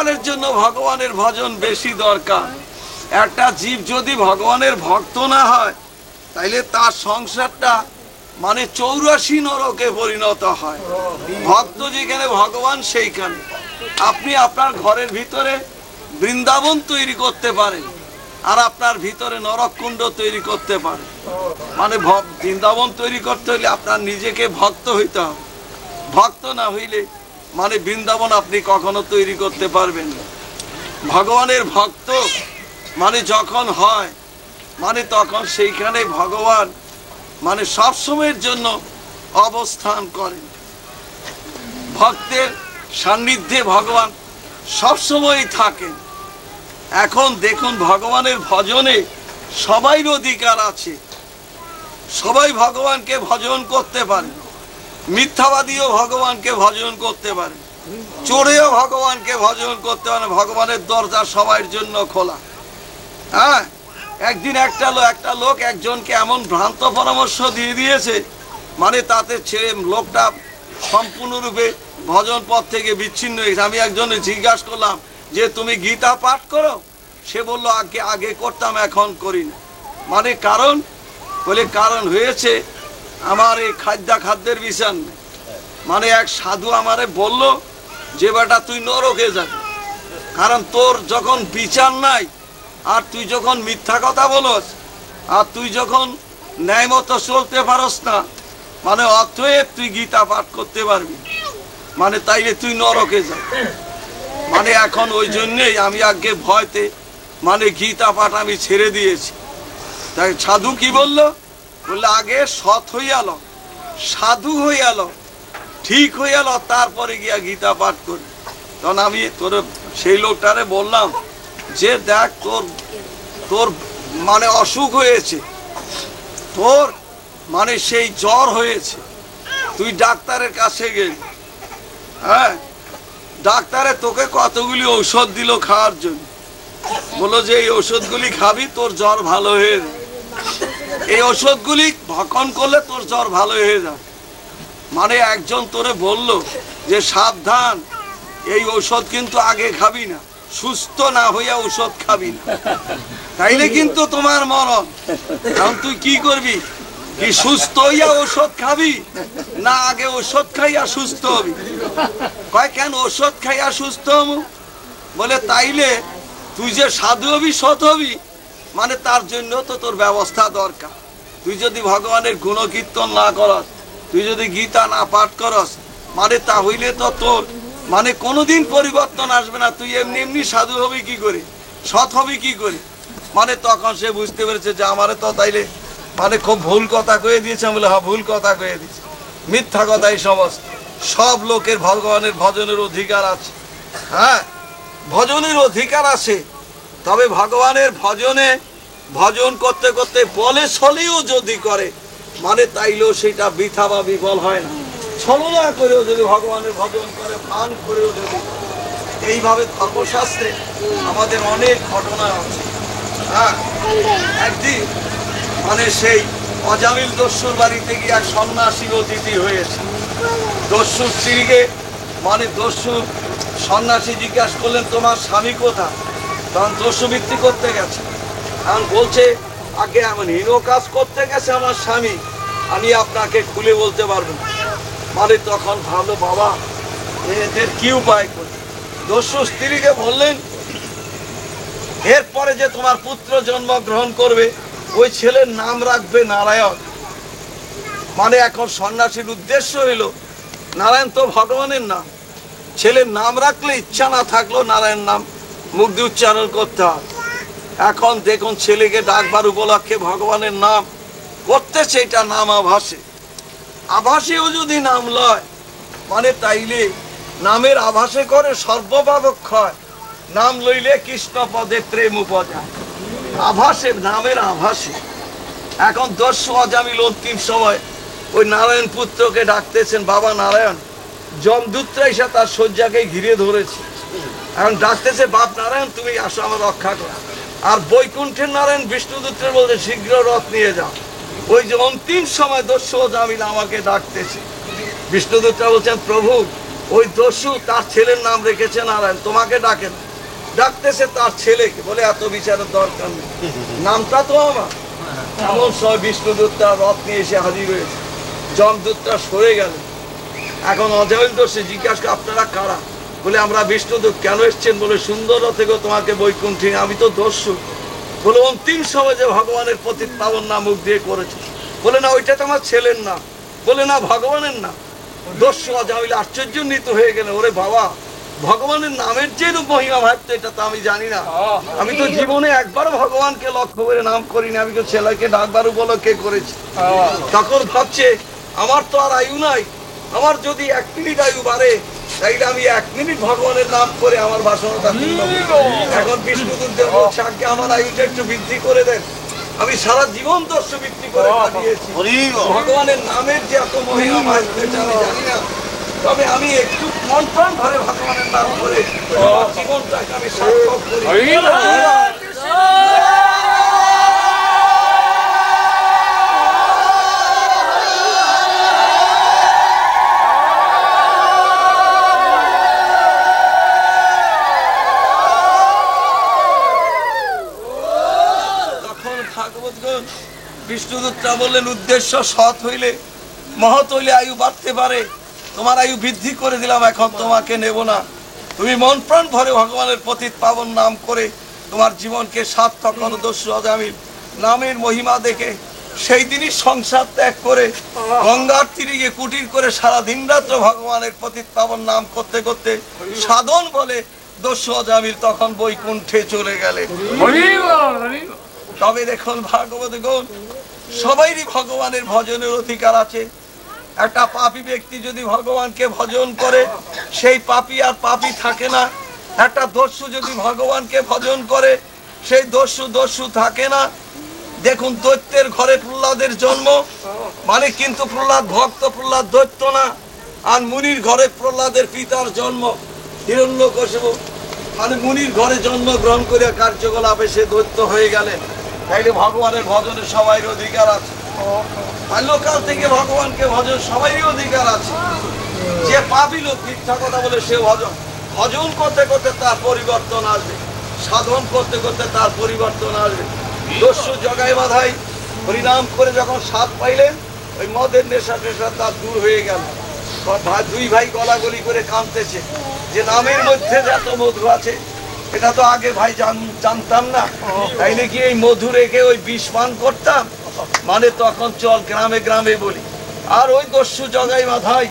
সংসারের জন্য ভগবানের ভজন বেশি দরকার। একটা জীব যদি ভগবানের ভক্ত না হয় তাইলে তার সংসারটা মানে 84 নরকে পরিণত হয়। ভক্ত যেখানে ভগবান সেইখানে। আপনি আপনার ঘরের ভিতরে বৃন্দাবন তৈরি করতে পারেন আর আপনার ভিতরে নরককুণ্ড তৈরি করতে পারেন। মানে বৃন্দাবন তৈরি করতে হলে আপনার নিজেকে ভক্ত হইতে হবে। ভক্ত না হইলে মানে বৃন্দাবন আপনি কখনো তৈরি করতে পারবেন না। ভগবানের ভক্ত মানে যখন হয় মানে তখন সেইখানে ভগবান মানে সব সময়ের জন্য অবস্থান করেন। ভক্তের সান্নিধ্যে ভগবান সব সময়ই থাকেন। এখন দেখুন ভগবানের ভজনে সবাই অধিকার আছে, সবাই ভগবানকে ভজন করতে পারে। মিথ্যাবাদীও ভগবানকে ভজন করতে পারে, চোরেও ভগবানকে ভজন করতে পারে। ভগবানের দরজা সবার জন্য খোলা। হ্যাঁ, একদিন একটা লোক একজনকে এমন ভ্রান্ত পরামর্শ দিয়ে দিয়েছে মানে তাতে ছেড়ে লোকটা সম্পূর্ণরূপে ভজন পথ থেকে বিচ্ছিন্ন হয়েছে। আমি একজনে জিজ্ঞাসা করলাম যে তুমি গীতা পাঠ করো? সে বলল আগে করতাম, এখন করি না। মানে কারণ কারণ হয়েছে আমার এই খাদ্যের বিষয়। মানে এক সাধু আমারে বলল যে বেটা তুই নরকে যাবি, কারণ তোর যখন বিচার নাই আর তুই যখন মিথ্যা কথা বলস আর তুই যখন ন্যায় মতো চলতে পারস না মানে অতএব তুই গীতা পাঠ করতে পারবি, মানে তাইলে তুই নরকে যাবি। মানে এখন ওই জন্যেই আমি আগে ভয়তে মানে গীতা পাঠ আমি ছেড়ে দিয়েছি। তাই সাধু কি বললো আগে সৎ হইয়াল, সাধু হইয়াল, ঠিক হইয়াল, তারপরে গিয়া গীতা পাঠ করি। তখন আমি সেই লোকটারে বললাম যে দেখ তোর মানে অসুখ হয়েছে, তোর মানে সেই জ্বর হয়েছে, তুই ডাক্তারের কাছে গেলি। হ্যাঁ, ডাক্তারে তোকে কতগুলি ঔষধ দিল খাওয়ার জন্য, বললো যে এই ঔষধগুলি খাবি তোর জ্বর ভালো হয়ে যাবে, এই ঔষধগুলি ভক্ষণ করলে তোর জ্বর ভালো হয়ে যাবে। মানে একজন তোরে বলল যে সাবধান, এই ঔষধ কিন্তু আগে খাবি না, সুস্থ না হইয়া ঔষধ খাবি না, তাইলে কিন্তু তোমার মরণ। কারণ তুই কি করবি, কি সুস্থ হইয়া ঔষধ খাবি না আগে ঔষধ খাইয়া সুস্থ হবি? কয় কেন ঔষধ খাইয়া সুস্থ হবো? বলে তাইলে তুই যে সাধু হবি সৎ হবি মানে তার জন্য তো তোর ব্যবস্থা দরকার। তুই যদি ভগবানের গুণকীর্তন না করস, তুই যদি গীতা না পাঠ করস মানে তা হইলে তো তোর মানে কোনোদিন পরিবর্তন আসবে না। তুই এমনি এমনি সাধু হবি কি করে, সৎ হবি কি করে? মানে তখন সে বুঝতে পেরেছে যে আমারে তো তাইলে মানে খুব ভুল কথা কয়ে দিয়েছে। আমি বলে হ্যাঁ, ভুল কথা কয়ে দিয়েছে, মিথ্যা কথা। এই সমস্ত সব লোকের ভগবানের ভজনের অধিকার আছে। হ্যাঁ, ভজনের অধিকার আছে, তবে ভগবানের ভজন করতে করতে বলে ছলেও যদি করে মানে তাইলেও সেটা বৃথা বা বিফল হয় না। ছলনা করেও যদি ভগবানের ভজন করে, পান করেও যদি, এইভাবে ধর্মশাস্ত্রে আমাদের অনেক ঘটনা আছে। হ্যাঁ, একদিন মানে সেই অজামিল দস্যুর বাড়িতে গিয়ে এক সন্ন্যাসীর অতিথি হয়েছে। দস্যুর স্ত্রীকে মানে দস্যুর সন্ন্যাসী জিজ্ঞাসা করলেন তোমার স্বামী কোথায়? তখন দস্যু বৃত্তি করতে গেছে। এখন বলছে আগে এমন হীন কাজ করতে গেছে আমার স্বামী, আমি আপনাকে খুলে বলতে পারবো না। মানে তখন ভালো বাবা এদের কি উপায় করে? দস্যু স্ত্রীকে বললেন এরপরে যে তোমার পুত্র জন্মগ্রহণ করবে ওই ছেলের নাম রাখবে নারায়ণ। মানে এখন সন্ন্যাসীর উদ্দেশ্য হইল নারায়ণ তো ভগবানের নাম, ছেলের নাম রাখলে ইচ্ছা না থাকলেও নারায়ণ নাম মুখ দিয়ে উচ্চারণ করতে হয়। এখন দেখুন ছেলেকে ডাকবার উপলক্ষে ভগবানের নাম করতেছে, এটা নাম আভাসে। আভাসেও যদি নাম লয় মানে তাইলে নামের আভাসে করে সর্বপাবক্ষয়, নাম লইলে কৃষ্ণ পদে প্রেম উপজায়। আভাসে, নামের আভাসে। এখন দস্যু অজামিল অন্তিম সময় ওই নারায়ণ পুত্রকে ডাকতেছেন, বাবা নারায়ণ। যমদূতরা এসে তার শয্যাকে ঘিরে ধরেছে। এখন ডাকতেছে বাপ নারায়ণ তুমি আসো আমার রক্ষা করো। আর বৈকুণ্ঠের নারায়ণ বিষ্ণুদূতের বলতে শীঘ্র রথ নিয়ে যাও। ওই যে অন্তিম সময় দস্যু অজামিল আমাকে ডাকতেছে। বিষ্ণুদূতরা বলছেন প্রভু ওই দস্যু তার ছেলের নাম রেখেছে নারায়ণ, তোমাকে ডাকে না, ডাকতেছে তার ছেলেকে, বলে এত বিচারের দরকার নেই, নামটা তো আমার। এমন সময় বিষ্ণুদূতটা রথ নিয়ে এসে হাজির হয়েছে, যমদূতটা সরে গেল। এখন অজামিল দস্যু জিজ্ঞাসা করে, আপনারা কারা? বলে আমরা বিষ্ণুদূত। কেন এসছেন? বলে সুন্দর রথে গো তোমাকে বৈকুণ্ঠে। আমি তো দস্যু। বলে অন্তিম সময় যে ভগবানের পতিত পাবন নাম মুখ দিয়ে করেছে। বলে না, ওইটা তো আমার ছেলের নাম। বলে না, ভগবানের নাম। দস্যু অজামিল আশ্চর্যান্বিত হয়ে গেল, ওরে বাবা, ভগবানের নামের যে মহিমা ভাবতো এটা তো আমি জানি না। আমি তো জীবনে একবার ভগবানকে লক্ষ্য করে নাম করিনি, আমি তো ছেলেকে ডাকবার উপলক্ষে করেছি। তখন ভাবছে আমার তো আর আয়ু নাই, আমার যদি 1 মিনিট আয়ু বাড়ে তাইলে আমি 1 মিনিট ভগবানের নাম করে আমার বাসনাটা পূর্ণ করি। এখন বিষ্ণুদূতদেব বলছে, আগে আমার আয়ুটা একটু বৃদ্ধি করে দেন, আমি সারা জীবন দস্যু বৃদ্ধি করে কাটিয়েছি। ভগবানের নামের যে এত মহিমা ভাবতো এটা আমি জানি না, তবে আমি একটু মন প্রাণ ভরে ভগবানের নাম করে আমার জীবনটাকে আমি সার্থক করি। তখন ভাগবতগণ বিষ্ণুদূতরা বললেন, উদ্দেশ্য সৎ হইলে, মহৎ হইলে আয়ু বাড়তে পারে, তোমার আয়ু বৃদ্ধি করে দিলাম, এখন তোমাকে নেব না। তুমি মন প্রাণ ভরে ভগবানের পতিত পাবন নাম করে তোমার জীবনকে সার্থক করো। দস্যু অজামিল নামের মহিমা দেখে সেই দিনই সংসার ত্যাগ করে গঙ্গার তীরে গিয়ে কুটির করে সারা দিন রাত্র ভগবানের পতিত পাবন নাম করতে করতে সাধন বলে দস্যু অজামিল তখন বৈকুণ্ঠে চলে গেলেন। তবে দেখুন ভাগবতগণ, সবাইরই ভগবানের ভজনের অধিকার আছে। একটা পাপী ব্যক্তি যদি ভগবানকে ভজন করে সেই পাপী আর পাপী থাকে না। একটা দস্যু যদি ভগবানকে ভজন করে সেই দস্যু থাকে না। দেখুন, দৈত্যের ঘরে প্রহ্লাদের জন্ম, মানে কিন্তু প্রহ্লাদ ভক্ত, প্রহ্লাদ দৈত্য না। আর মুনির ঘরে প্রহ্লাদের পিতার জন্ম হিরণ্যকশিপু, মানে মুনির ঘরে জন্ম গ্রহণ করে কার্যকলাপে সে দৈত্য হয়ে গেলেন। তাইলে ভগবানের ভজনে সবাই অধিকার আছে। বাল্যকাল থেকে ভগবানকে ভজন সবারই অধিকার আছে। যে পাপী লোক মিথ্যা কথা বলে সে ভজন করতে করতে তার পরিবর্তন আসবে, সাধন করতে করতে তার পরিবর্তন আসবে। দস্যু জগাই বাধাই হরিনাম করে যখন স্বাদ পাইলেন, ওই মদের নেশা তার দূর হয়ে গেল। দুই ভাই গলাগলি করে কাঁদতেছে যে নামের মধ্যে এত মধু আছে, এটা তো আগে ভাই জানতাম না, তাই নাকি এই মধু রেখে ওই বিষ পান করতাম, মানে তখন চল গ্রামে গ্রামে বলি। আর ওই দস্যু জগাই বাধাই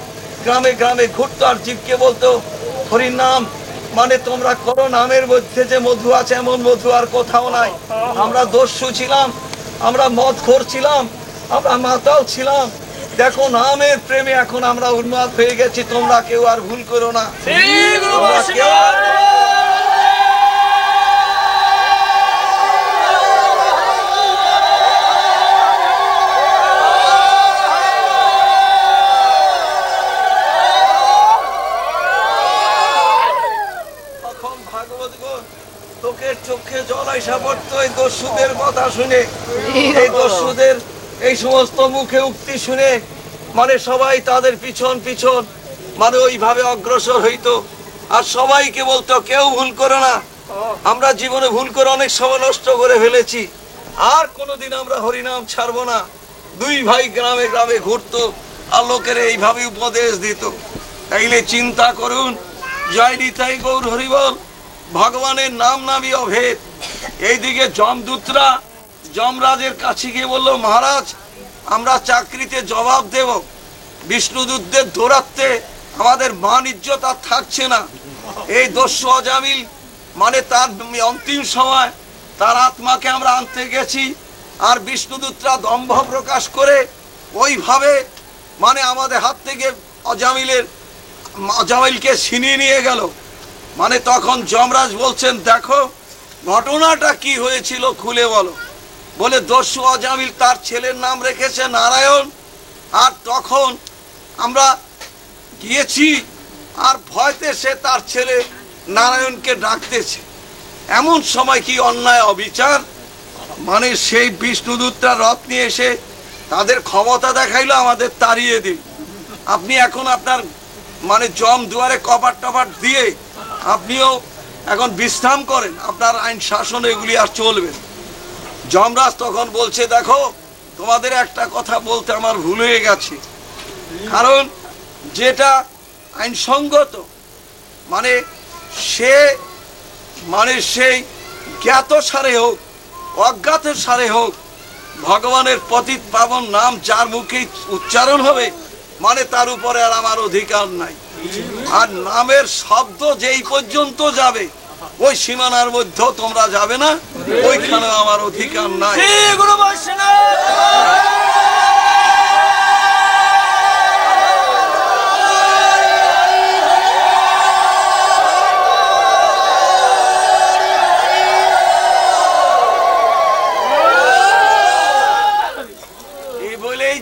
গ্রামে গ্রামে ঘুরতো আর জীবকে বলতো হরির নাম, মানে তোমরা করো, নামের মধ্যে যে মধু আছে এমন মধু আর কোথাও নাই। আমরা দস্যু ছিলাম, আমরা মদখোর ছিলাম, আমরা মাতাল ছিলাম, দেখো নামের প্রেমে এখন আমরা উন্মাদ হয়ে গেছি, তোমরা কেউ আর ভুল করো না। চোখে জল আইসা পড়তো এই দস্যুদের কথা শুনে, এই দস্যুদের এই সমস্ত মুখে উক্তি শুনে, মানে সবাই তাদের পিছন পিছন মানে ওইভাবে অগ্রসর হইতো। আর সবাইকে বলতো কেউ ভুল করো না, আমরা জীবনে ভুল করে অনেক সময় নষ্ট করে ফেলেছি, আর কোনোদিন আমরা হরিনাম ছাড়বো না। দুই ভাই গ্রামে গ্রামে ঘুরতো আর লোকের এইভাবে উপদেশ দিত। তাইলে চিন্তা করুন, জয় নিতাই গৌর হরিবল, ভগবানের নাম নামই অভেদ। এইদিকে যমদূতরা যমরাজের কাছে গিয়ে বললো, মহারাজ আমরা চাকরিতে জবাব দেব, বিষ্ণুদূতদের দৌড়াতে আমাদের মান ইজ্জত আর থাকছে না। এই দস্যু অজামিল মানে তার অন্তিম সময় তার আত্মাকে আমরা আনতে গেছি, আর বিষ্ণুদূতরা দম্ভ প্রকাশ করে ওইভাবে মানে আমাদের হাত থেকে অজামিলকে ছিনিয়ে নিয়ে গেল। মানে তখন যমরাজ বলছেন, দেখো ঘটনাটা কি হয়েছিল খুলে বলো। বলে দস্যু অজামিল তার ছেলের নাম রেখেছে নারায়ণ, আর তখন আমরা গিয়েছি আর ভয়তে সে তার ছেলে নারায়ণকে ডাকতেছে। এমন সময় কি অন্যায় অবিচার, মানে সেই বিষ্ণুদূতরা রথ নিয়ে এসে তাদের ক্ষমতা দেখাইলো আমাদের তাড়িয়ে দিন। আপনি এখন আপনার মানে জম দুয়ারে কপাট টপাট দিয়ে আপনিও এখন বিশ্রাম করেন, আপনার আইন শাসন এগুলি আর চলবে। যমরাজ তখন বলছে, দেখো তোমাদের একটা কথা বলতে আমার ভুল হয়ে গেছে, কারণ যেটা আইনসঙ্গত মানে সেই জ্ঞাত সারে হোক অজ্ঞাত সারে হোক, ভগবানের পতিত পাবন নাম যার মুখে উচ্চারণ হবে মানে তার উপরে আর আমার অধিকার নাই। আর নামের শব্দ যেই পর্যন্ত যাবে ওই সীমানার মধ্যেও তোমরা যাবে না, ওইখানে আমার অধিকার নাই।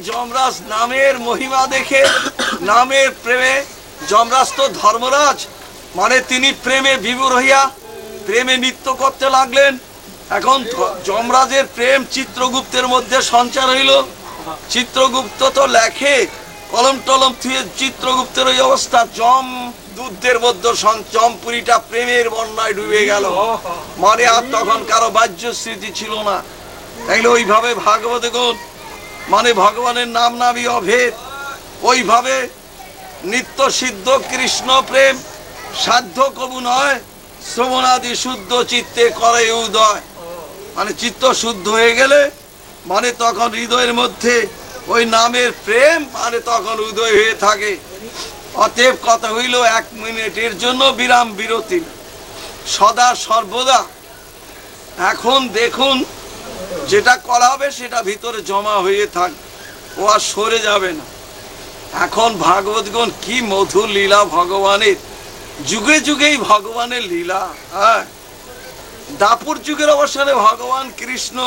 যমরাজ নামের মহিমা দেখে, নামের প্রেমে, যমরাজ তো ধর্মরাজ মানে তিনি প্রেমে বিভোর হইয়া প্রেমে নৃত্য করতে লাগলেন। এখন যমরাজের প্রেম চিত্রগুপ্তের মধ্যে সঞ্চার হইল। চিত্রগুপ্ত তো লেখে, কলম টলম থুয়ে চিত্রগুপ্তের ওই অবস্থা, যম দুধের মধ্যে জমপুরিটা প্রেমের বন্যায় ডুবে গেল, মানে আর তখন কারো বাহ্য স্মৃতি ছিল না। তাইলে ওইভাবে ভাগবত গুণ মানে ভগবানের নাম নামই অভেদ, ওইভাবে নিত্য সিদ্ধ কৃষ্ণ প্রেম সাধ্য কবু নয়, শ্রবণাদি শুদ্ধ চিত্তে করে উদয়। মানে চিত্ত শুদ্ধ হয়ে গেলে মানে তখন হৃদয়ের মধ্যে ওই নামের প্রেম মানে তখন উদয় হয়ে থাকে। অতএব কথা হইল 1 মিনিটের জন্য বিরাম বিরতি, সদা সর্বদা এখন দেখুন যেটা করা হবে সেটা ভিতরে জমা হয়ে থাকবে, ও আর সরে যাবে না। এখন ভাগবতগণ কি মধুর লীলা ভগবানের, যুগে যুগেই ভগবানের লীলা। হ্যাঁ, দাপুর যুগের অবসানে ভগবান কৃষ্ণ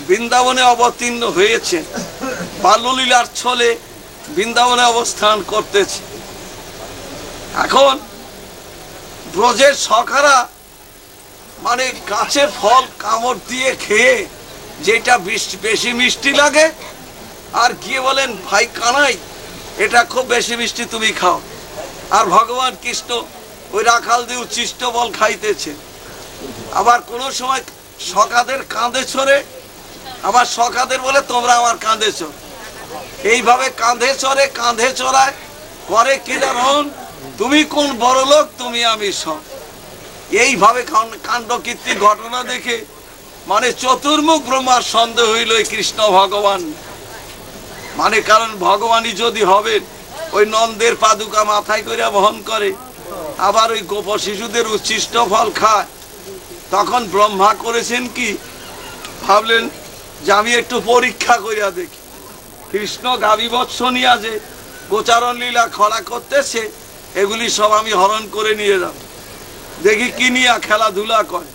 বৃন্দাবনে অবতীর্ণ হয়েছে, বাল্যলীলার ছলে বৃন্দাবনে অবস্থান করতেছে। এখন ব্রজের সখারা মানে গাছের ফল কামড় দিয়ে খেয়ে যেটা বেশি মিষ্টি লাগে আর গিয়ে বলেন, ভাই কানাই এটা খুব বেশি মিষ্টি, তুমি খাও। আর ভগবান কৃষ্ণ ওই রাখাল দিয়ে উচ্ছিষ্ট বল খাইতেছে। আবার কোনো সময় সখাদের কাঁধে চড়ে, আবার সখাদের বলে তোমরা আমার কাঁধে চড়, এইভাবে কাঁধে চড়ে কাঁধে চড়ায় করে কেদারণ, তুমি কোন বড় লোক, তুমি আমি সব। এইভাবে কাণ্ড কীর্তি ঘটনা দেখে মানে চতুর্মুখ ব্রহ্মার সন্দেহ হইল কৃষ্ণ ভগবান। মানে কারণ ভগবানই যদি হবেন ওই নন্দের পাদুকা মাথায় করে বহন করে, আবার ওই গোপ শিশুদের উচ্ছিষ্ট ফল খায়, তখন ব্রহ্মা করেছেন কি, ভাবলেন যে আমি একটু পরীক্ষা করিয়া দেখি, কৃষ্ণ গাভী বৎস নিয়া যে গোচারণ লীলা খরা করতেছে এগুলি সব আমি হরণ করে নিয়ে যাব, দেখি কি নিয়া খেলাধুলা করে।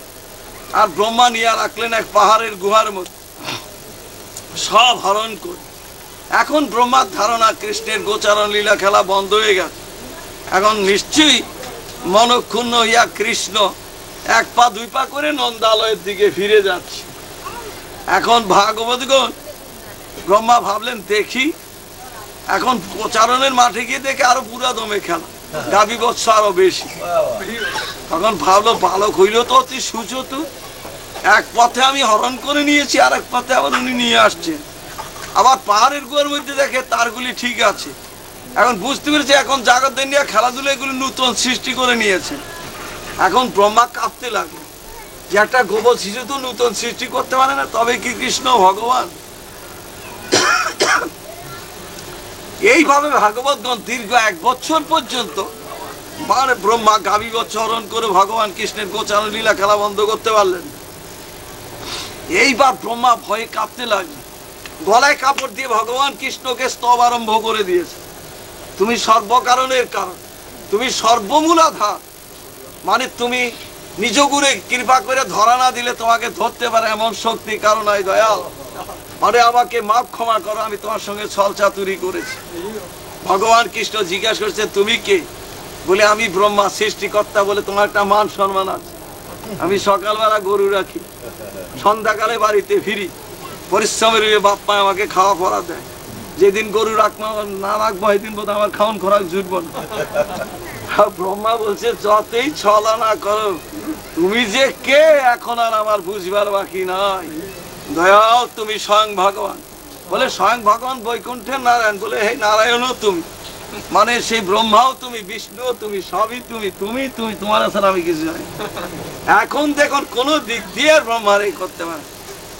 আর ব্রহ্মা নিয়া রাখলেন এক পাহাড়ের গুহার মধ্যে, সব হরণ করে। এখন ব্রহ্মার ধারণা কৃষ্ণের গোচারণ লীলা খেলা বন্ধ হয়ে গেছে, এখন নিশ্চয়ই মনক্ষুণ্ণ হইয়া কৃষ্ণ 1 পা 2 পা করে নন্দালয়ের দিকে ফিরে যাচ্ছে। এখন ভাগবতগণ ব্রহ্মা ভাবলেন দেখি, এখন গোচারণের মাঠে গিয়ে দেখে আরো পুরা দমে খেলা, গাভী বৎস আরো বেশি। তখন ভাবলো বালক হইল তো অতি সুচতু, এক পথে আমি হরণ করে নিয়েছি, আর এক পথে আবার উনি নিয়ে আসছেন। আবার পাহাড়ের গুহার মধ্যে দেখে তারগুলি ঠিক আছে। এখন বুঝতে পেরেছে এখন জাগতের নিয়ে খেলাধুলা এগুলি নতুন সৃষ্টি করে নিয়েছে। এখন ব্রহ্মা কাঁপতে লাগলো যে একটা গোবর শিশু তো নতুন সৃষ্টি করতে পারে না, তবে কি কৃষ্ণ ভগবান? এইভাবে ভাগবতগণ দীর্ঘ 1 বছর পর্যন্ত মানে ব্রহ্মা গাভী বৎস হরণ করে ভগবান কৃষ্ণের গোচারণ লীলা খেলা বন্ধ করতে পারলেন। এইবার ব্রহ্মা ভয়ে কাঁপতে লাগলো, গলায় কাপড় দিয়ে ভগবান কৃষ্ণকে স্তব আরম্ভ করে দিয়েছে, তুমি সর্বকারণের কারণ, তুমি সর্বমূলাধার, মানে তুমি নিজ গুণে কৃপা করে ধরা না দিলে তোমাকে ধরতে পারে এমন শক্তি কারণ নাই দয়াল, মানে আমাকে মাপ ক্ষমা করো, আমি তোমার সঙ্গে ছল চাতুরি করেছি। ভগবান কৃষ্ণ জিজ্ঞাসা করছে তুমি কে? বলে আমি ব্রহ্মা সৃষ্টিকর্তা, বলে তোমার একটা মান সম্মান আছে, আমি সকালবেলা গরু রাখি, সন্ধ্যাকালে বাড়িতে ফিরি, পরিশ্রমের বাপ মা আমাকে খাওয়া পড়া দেয়, যেদিন গরু রাখবো না রাখবো সেদিন বোধ আমার খাওয়ান খোরাক জুটবো না। ব্রহ্মা বলছে যতই ছলা না করো, তুমি যে কে এখন আর আমার বুঝবার বাকি নাই। দয়াল তুমি স্বয়ং ভগবান। বলে স্বয়ং ভগবান বৈকুণ্ঠের নারায়ণ? বলে হে নারায়ণও তুমি, মানে সেই ব্রহ্মাও তুমি, বিষ্ণু তুমি, সবই তুমি, তুমি তুমি, তোমার ছাড়া আমি কিছু জানি। এখন দেখুন কোন দিক দিয়ে ব্রহ্মার এই করতে পারে।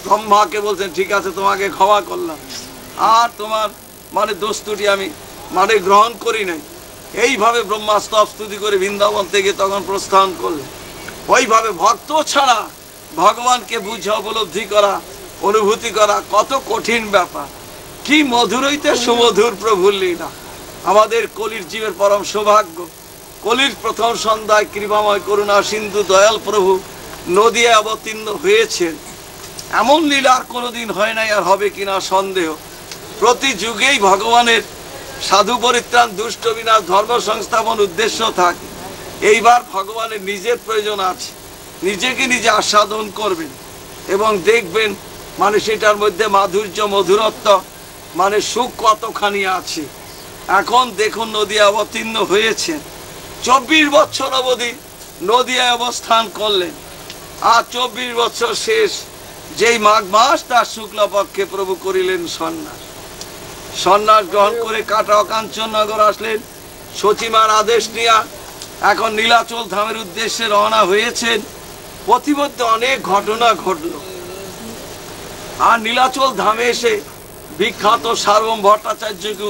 ব্রহ্মাকে বলছেন ঠিক আছে তোমাকে ক্ষমা করলাম, আর তোমার মানে দোস্তুটি আমি মানে গ্রহণ করি নাই। এইভাবে ব্রহ্মা স্তব স্তুতি করে বৃন্দাবন থেকে তখন প্রস্থান করলেন। ওইভাবে ভক্ত ছাড়া ভগবানকে বুঝে উপলব্ধি করা, অনুভূতি করা কত কঠিন ব্যাপার। কি মধুর হইতে সুমধুর প্রভুর লীলা। আমাদের কলির জীবের পরম সৌভাগ্য, কলির প্রথম সন্ধ্যায় কৃপাময় করুণা সিন্ধু দয়াল প্রভু নদিয়ায় অবতীর্ণ হয়েছেন। এমন লীলা আর কোনোদিন হয় নাই, আর হবে কিনা সন্দেহ। প্রতি যুগেই ভগবানের সাধু পরিত্রাণ দুষ্ট বিনাশ ধর্ম সংস্থাপন উদ্দেশ্য থাকে। এইবার ভগবানের নিজের প্রয়োজন আছে, নিজেকে নিজে আস্বাদন করবেন এবং দেখবেন মানে সেটার মধ্যে মাধুর্য মধুরত্ব মানে সুখ কতখানি আছে। এখন দেখুন নদিয়া অবতীর্ণ হয়েছেন, 24 বছর অবধি নদিয়ায় অবস্থান করলেন। আর 24 বছর শেষ যেই মাঘ মাস তার শুক্লপক্ষে প্রভু করিলেন সন্ন্যাস। সন্ন্যাস গ্রহণ করে কাটা কাঞ্চননগর আসলেন সচিমার আদেশ নিয়ে। এখন নীলাচল ধামের উদ্দেশ্যে রওনা হয়েছেন। পথিমধ্যে অনেক ঘটনা ঘটল। আর নীলাচল ধামে এসে বিখ্যাত সার্বভৌম ভট্টাচার্যকে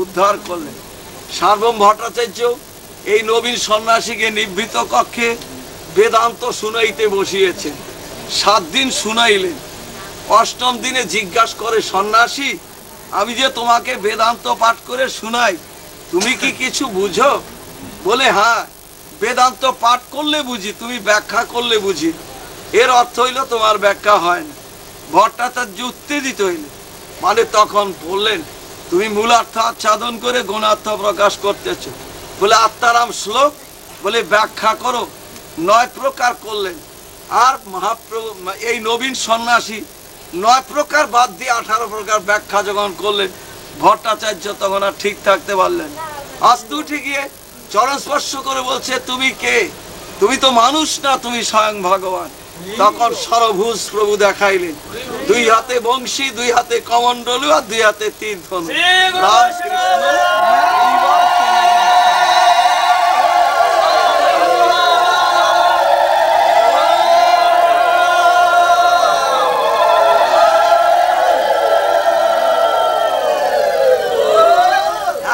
উদ্ধার করলেন। সার্বভৌম ভট্টাচার্য এই নবীন সন্ন্যাসীকে নিভৃত কক্ষে বেদান্ত শুনাইতে বসিয়েছেন। 7 দিন শুনাইলেন। 8ম দিনে জিজ্ঞাসা করে, সন্ন্যাসী আমি যে তোমাকে বেদান্ত পাঠ করে শুনাই, তুমি কি কিছু বুঝো? বলে হ্যাঁ, বেদান্ত পাঠ করলে বুঝি, তুমি ব্যাখ্যা করলে বুঝি। এর অর্থ হইল তোমার ব্যাখ্যা হয় না। ভট্টাচার্য উত্তেজিত হইল, মানে তখন বললেন তুমি মূলার্থ আচ্ছাদন করে গুণার্থ প্রকাশ করতেছ। বলে আত্মারাম শ্লোক, বলে ব্যাখ্যা করো। 9 প্রকার করলেন। আর মহাপ্রভু এই নবীন সন্ন্যাসী 9 প্রকার বাদ দিয়ে 18 প্রকার ব্যাখ্যা যখন করলেন, ভট্টাচার্য তখন আর ঠিক থাকতে পারলেন। আস্তু ঠিকই চরণ স্পর্শ করে বলছে, তুমি কে? তুমি তো মানুষ না, তুমি স্বয়ং ভগবান। তখন সরভুজ প্রভু দেখাইলেন, 2 হাতে বংশী, 2 হাতে কমণ্ডলু আর 2 হাতে তীর ধনুক।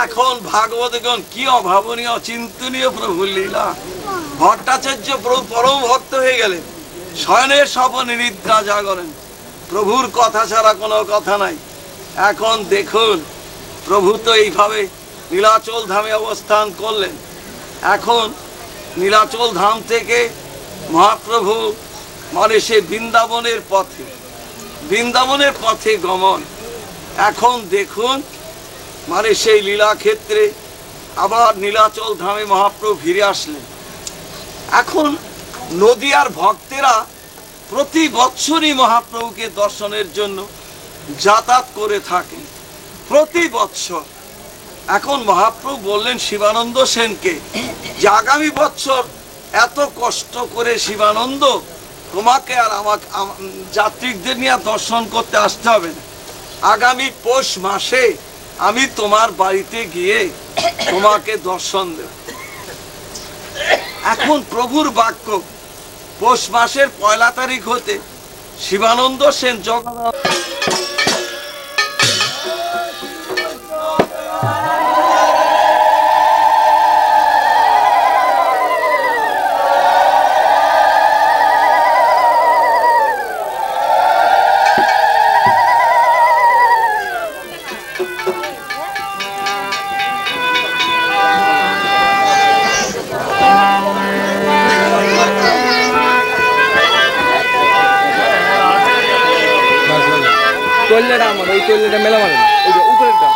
এখন ভাগবতগণ কি অভাবনীয় চিন্তনীয় প্রভুর লীলা। ভট্টাচার্য প্রভু পরম ভক্ত হয়ে গেলেন। শয়নের স্বপনে নিদ্রা জাগরেন, প্রভুর কথা ছাড়া কোনো কথা নাই। এখন দেখুন প্রভু তো এইভাবে নীলাচল ধামে অবস্থান করলেন। এখন নীলাচল ধাম থেকে মহাপ্রভু মানে সে বৃন্দাবনের পথে গমন। এখন দেখুন মানে সেই লীলাক্ষেত্রে আবার নীলাচল ধামে মহাপ্রভু ফিরে আসলেন। এখন নদিয়ার ভক্তেরা প্রতি বৎসরই মহাপ্রভুকে দর্শনের জন্য যাতায়াত করে থাকেন, প্রতি বৎসর। এখন মহাপ্রভু বললেন শিবানন্দ সেনকে যে আগামী বৎসর এত কষ্ট করে শিবানন্দ তোমাকে আর আমাকে যাত্রীদের নিয়ে দর্শন করতে আসতে হবে না। আগামী পৌষ মাসে আমি তোমার বাড়িতে গিয়ে তোমাকে দর্শন দেব। এখন প্রভুর বাক্য, পৌষ মাসের 1 তারিখ হতে শিবানন্দ সেন জগন্নাথ টয়লেট আমার ওই টয়লেটে মেলা মারে ওই যে উপরেরটা।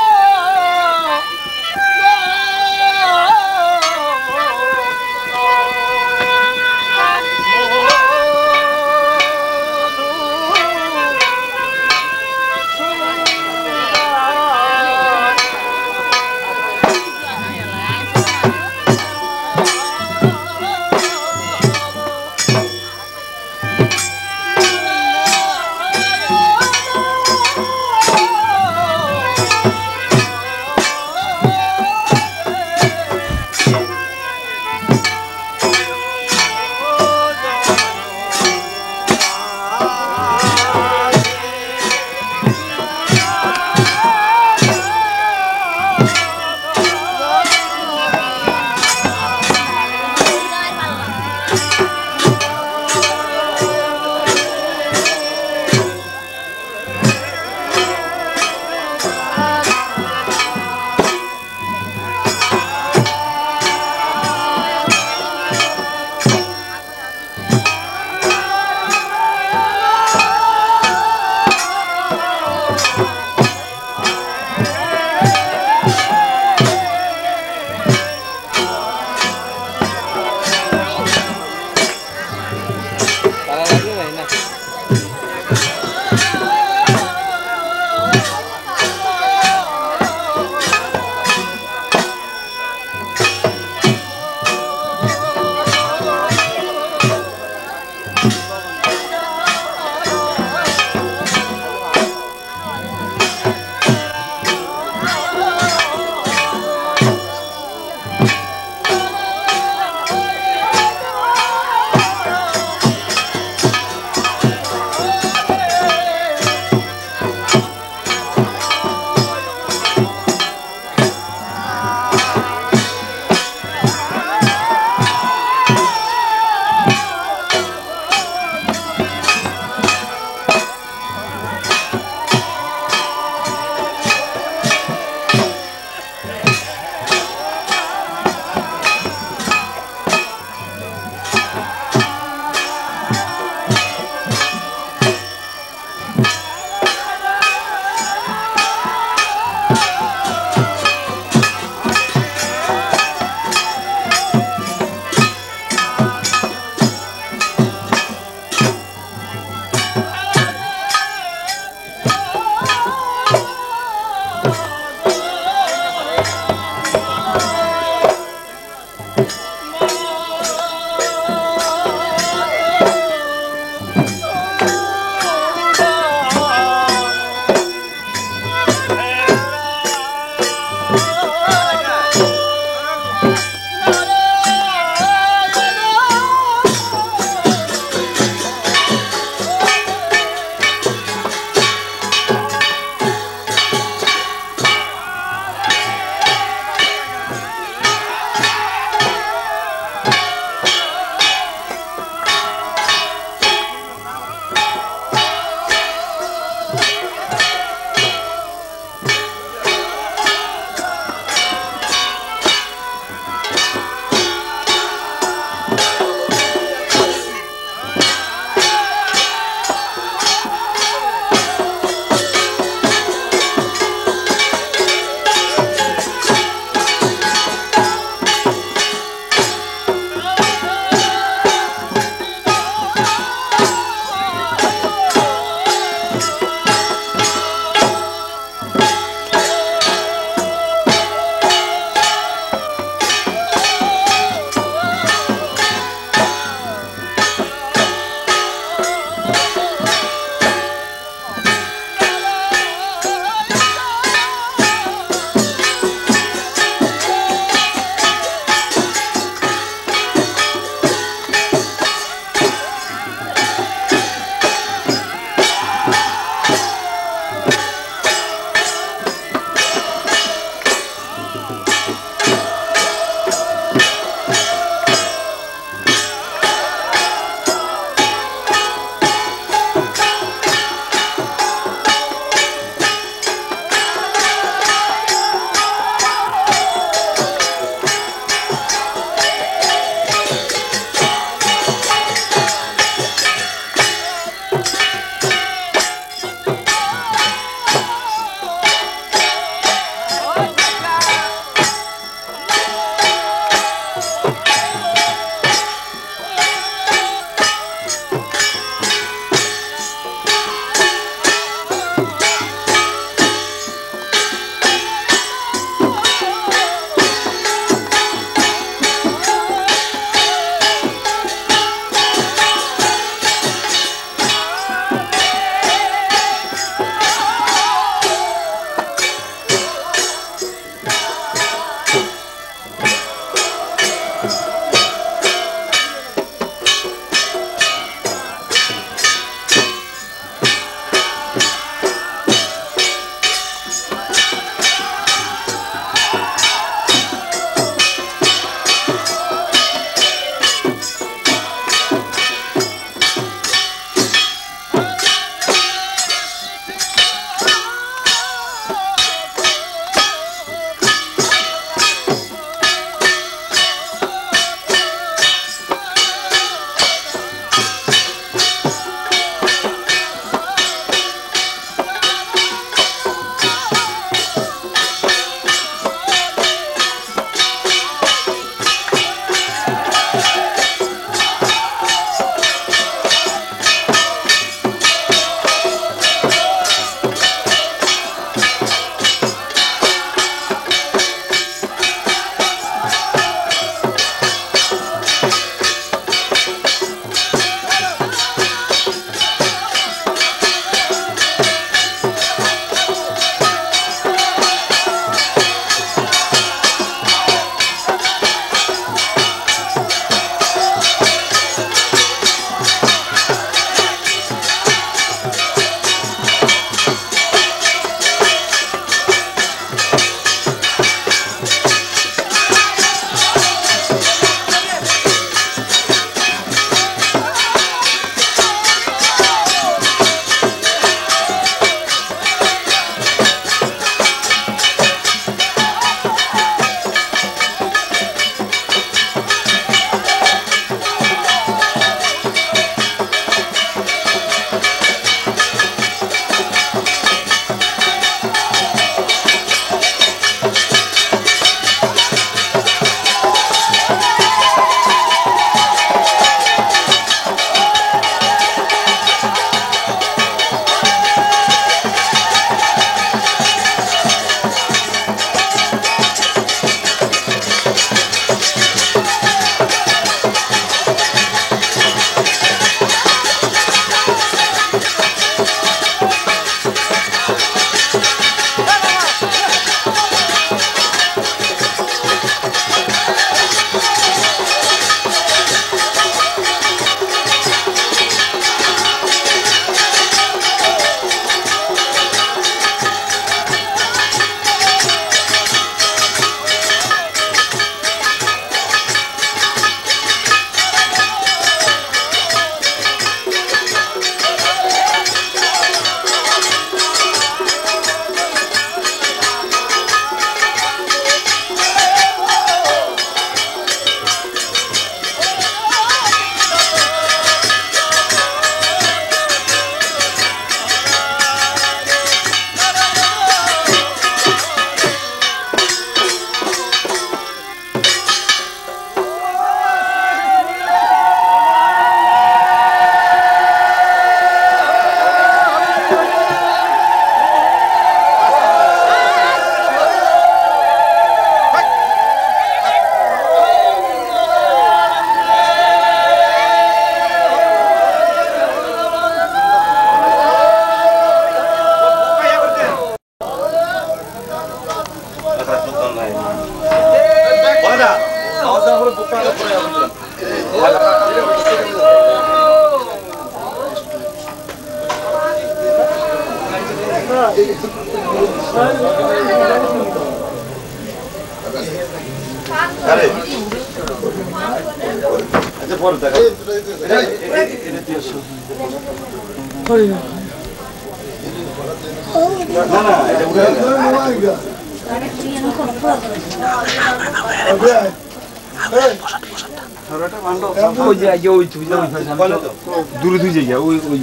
দূরে দুই জায়গা ওই ওই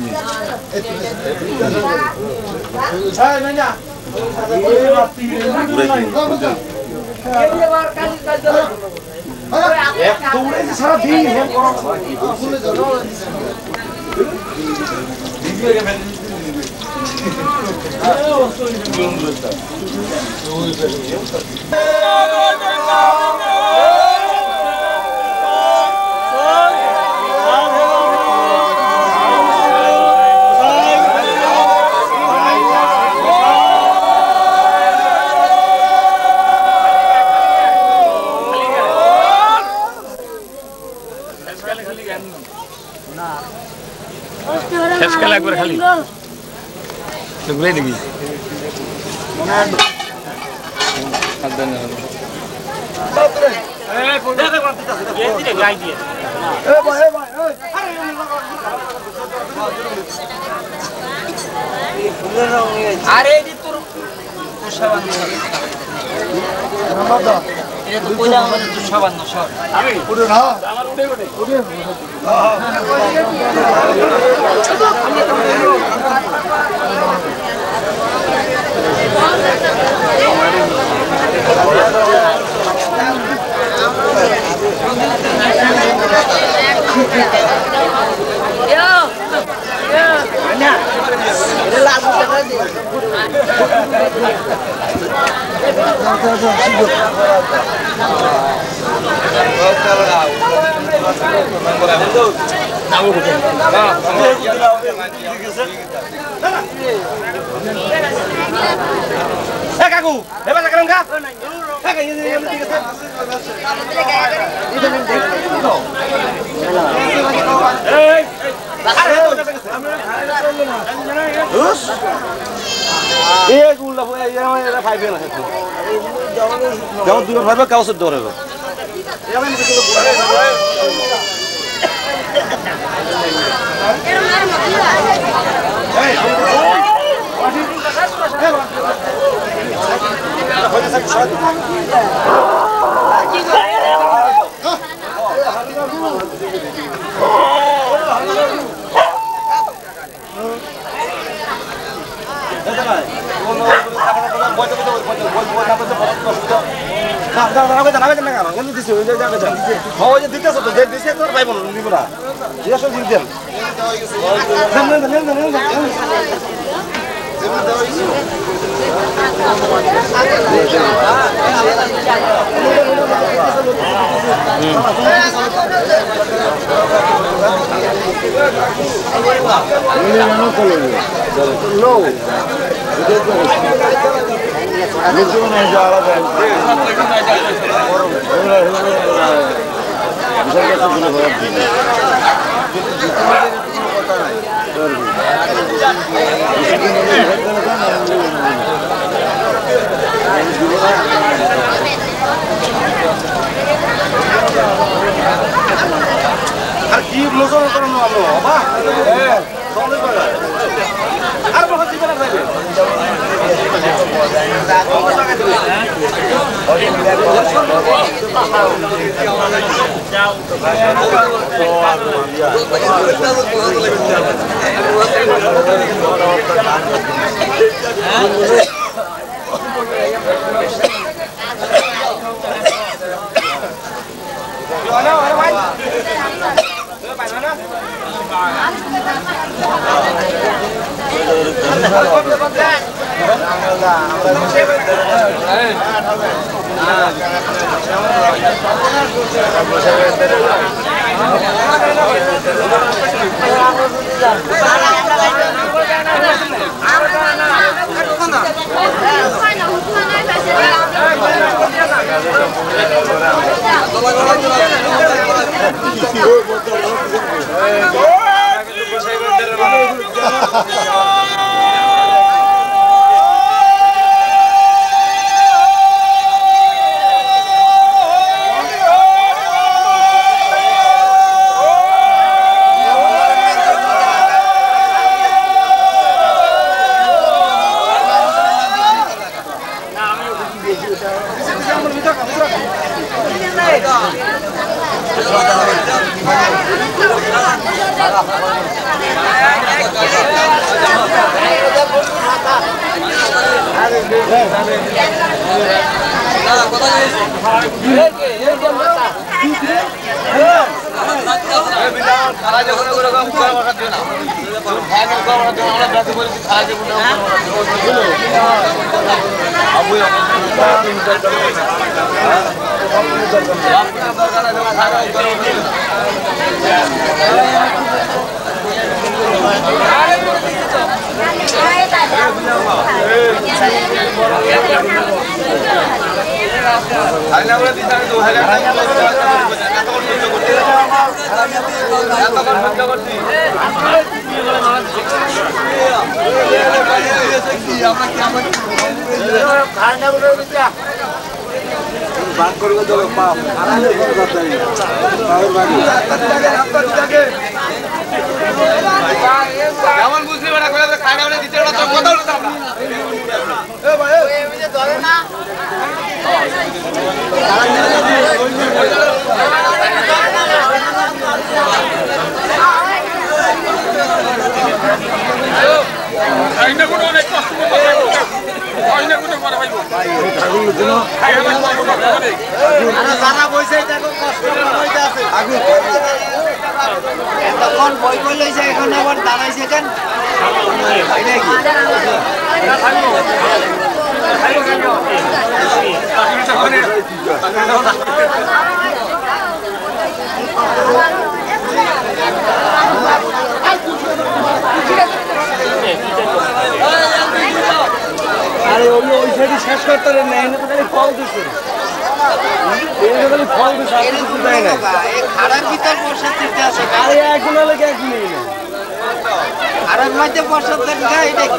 শেষ খেলা একবার খালি ঘুরে দেখি আরে তোর এটা তো কইলা আমাদের তো সাবান না সর আমি পুরো না আমার উঠে উঠে কাকু এবার কারণ কা যেমন দুটো ভাইবে কাগজের দৌড়ে আর কি লোচনা করানো আলো বাবা আর বড় দিতে না যাবে যেমন বুঝলি বেটা করে খাইনা বলে দিতে তো কথা বলতে আমরা এ ভাই এ ধরে না খাইনা কোনো অনেক কষ্ট করে খাইনা কোনো করে ভাইবো আগুন দিন আরে যারা বইছে দেখো কষ্ট করে বইতে আছে আগুন তখন বই বই লইছে এখন আবার দাঁড়াইছে কেন এটা কি আরে ওই সাইডে শেষ করতে না এনে তো খালি ফল দিছে এনে খালি ফল দিছে আর কিছু দেয় না এই খাড়ার ভিতর বর্ষার দিতে আছে আরে একজন লাগে একজন নেই না খাড়ার মধ্যে বর্ষার দেন না এটা কি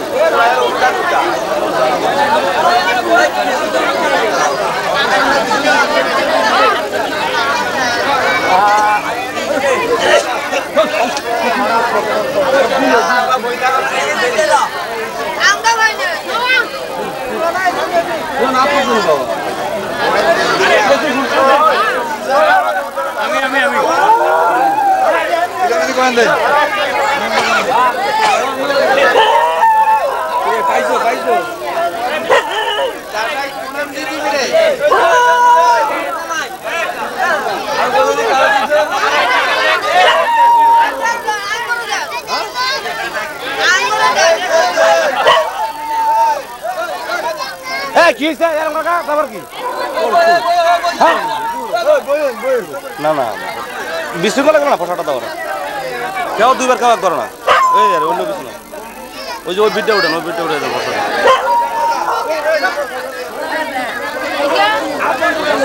কি না না বিশৃঙ্খলা লাগবে না পয়সাটা দাও না কেউ দুইবার খাওয়া করো না এই আর অন্য কিছু না ওই যে ওই বিটটা উঠেন ওই বিটটা উঠে দেবো কি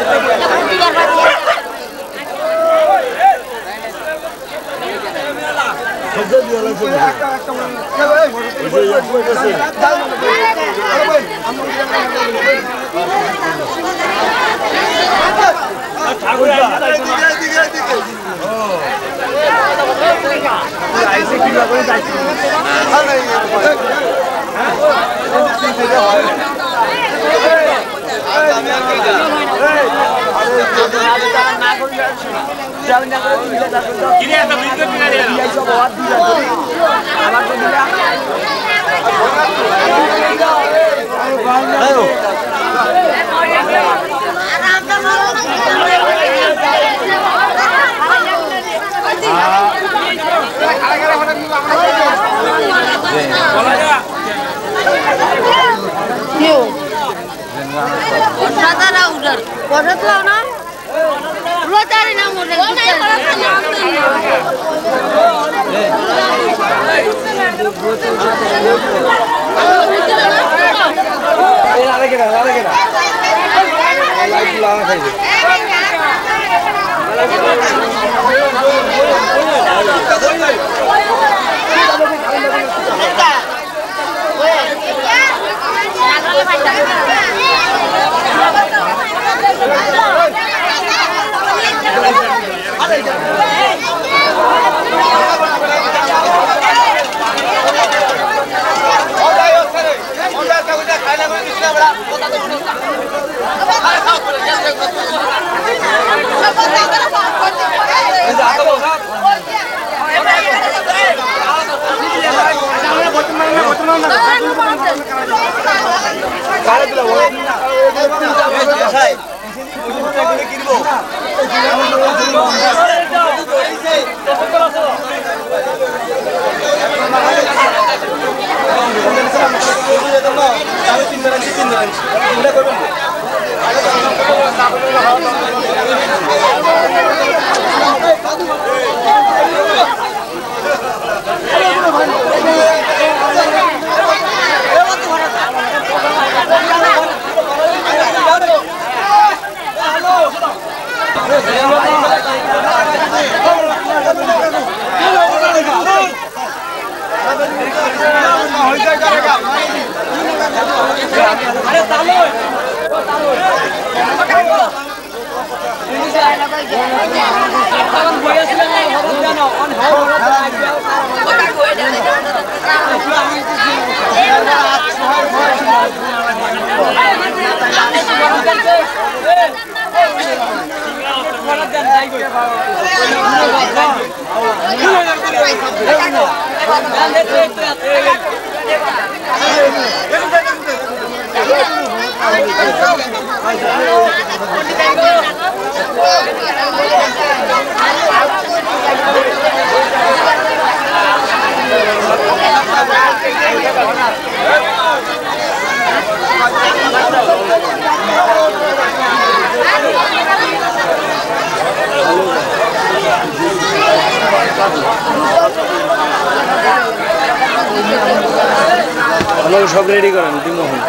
আপনাকে সব রেডি করেন দিমোহন,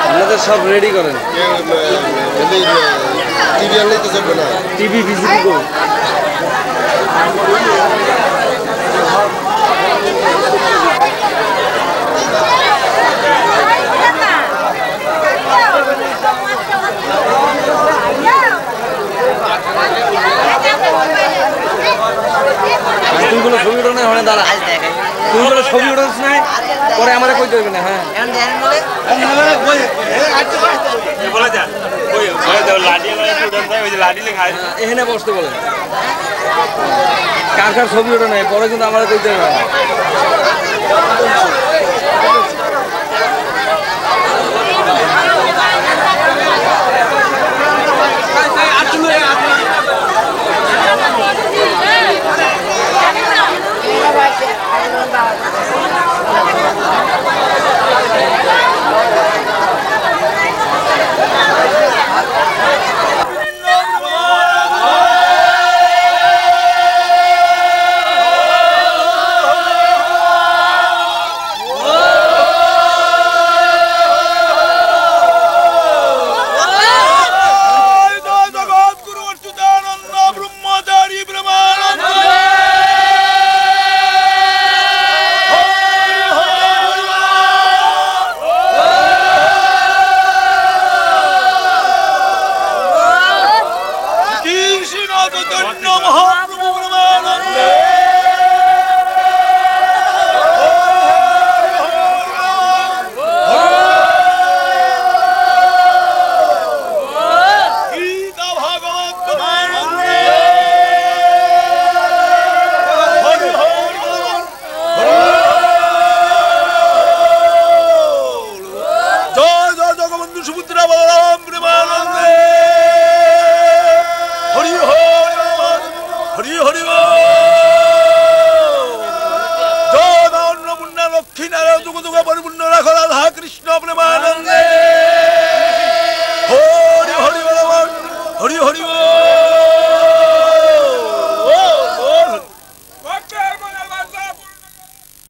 আপনাদের সব রেডি করেন। টিভি আনলেই তো চলবে না। টিভি ভিসিডি গো তুই কোনো ছবি উঠো না ওখানে দাঁড়া, তুই কোনো ছবি উঠোস নাই পরে আমারে কইতে হইবে না। হ্যাঁ এখানে বসতে বলে কার কার ছবি ওঠে নাই পরে কিন্তু আমারে কইতে হবে না।